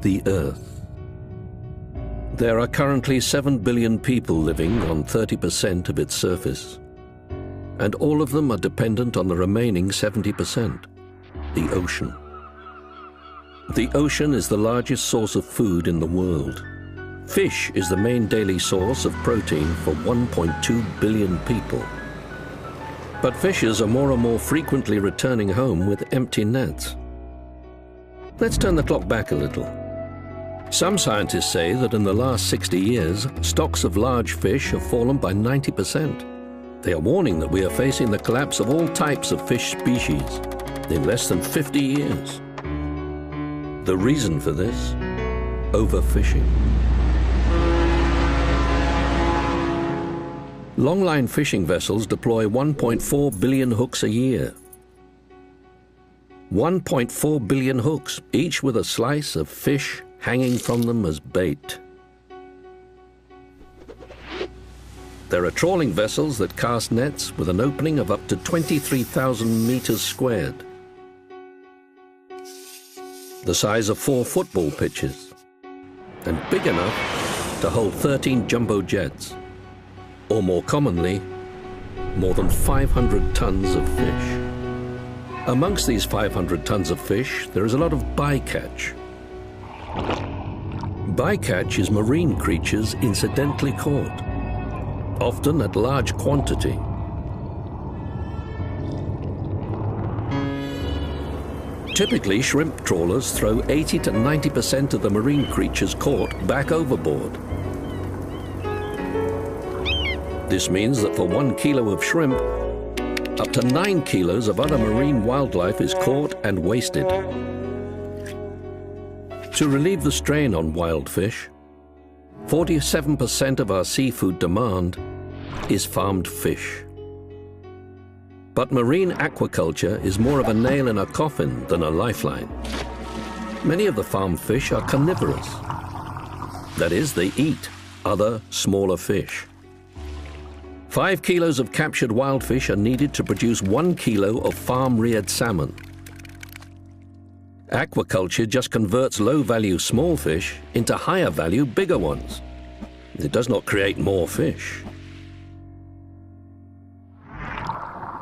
the Earth. There are currently 7 billion people living on 30% of its surface, and all of them are dependent on the remaining 70%, the ocean. The ocean is the largest source of food in the world. Fish is the main daily source of protein for 1.2 billion people. But fishers are more and more frequently returning home with empty nets. Let's turn the clock back a little. Some scientists say that in the last 60 years, stocks of large fish have fallen by 90%. They are warning that we are facing the collapse of all types of fish species in less than 50 years. The reason for this? Overfishing. Longline fishing vessels deploy 1.4 billion hooks a year. 1.4 billion hooks, each with a slice of fish hanging from them as bait. There are trawling vessels that cast nets with an opening of up to 23,000 meters squared, the size of 4 football pitches, and big enough to hold 13 jumbo jets, or more commonly, more than 500 tons of fish. Amongst these 500 tons of fish, there is a lot of bycatch. Bycatch is marine creatures incidentally caught, often at large quantity. Typically, shrimp trawlers throw 80 to 90% of the marine creatures caught back overboard. This means that for 1 kilo of shrimp, up to 9 kilos of other marine wildlife is caught and wasted. To relieve the strain on wild fish, 47% of our seafood demand is farmed fish. But marine aquaculture is more of a nail in a coffin than a lifeline. Many of the farmed fish are carnivorous. That is, they eat other, smaller fish. 5 kilos of captured wild fish are needed to produce 1 kilo of farm-reared salmon. Aquaculture just converts low-value small fish into higher-value bigger ones. It does not create more fish.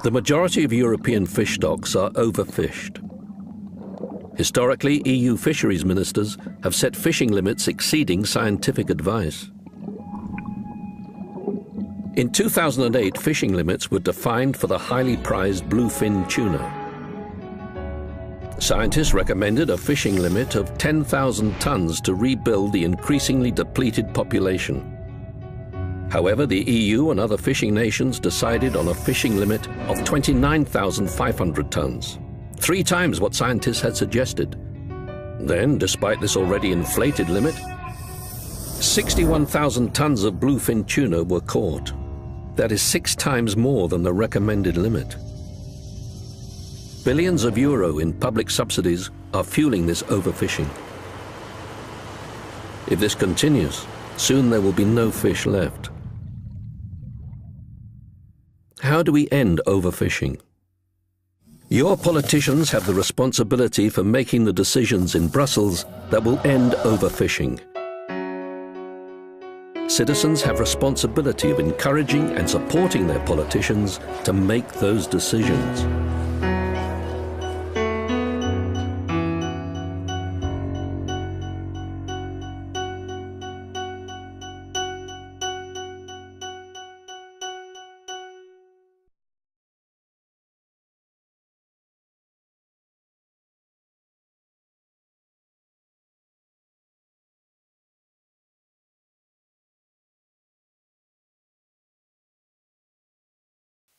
The majority of European fish stocks are overfished. Historically, EU fisheries ministers have set fishing limits exceeding scientific advice. In 2008, fishing limits were defined for the highly prized bluefin tuna. Scientists recommended a fishing limit of 10,000 tons to rebuild the increasingly depleted population. However, the EU and other fishing nations decided on a fishing limit of 29,500 tons, 3 times what scientists had suggested. Then, despite this already inflated limit, 61,000 tons of bluefin tuna were caught. That is 6 times more than the recommended limit. Billions of euro in public subsidies are fueling this overfishing. If this continues, soon there will be no fish left. How do we end overfishing? Your politicians have the responsibility for making the decisions in Brussels that will end overfishing. Citizens have responsibility of encouraging and supporting their politicians to make those decisions.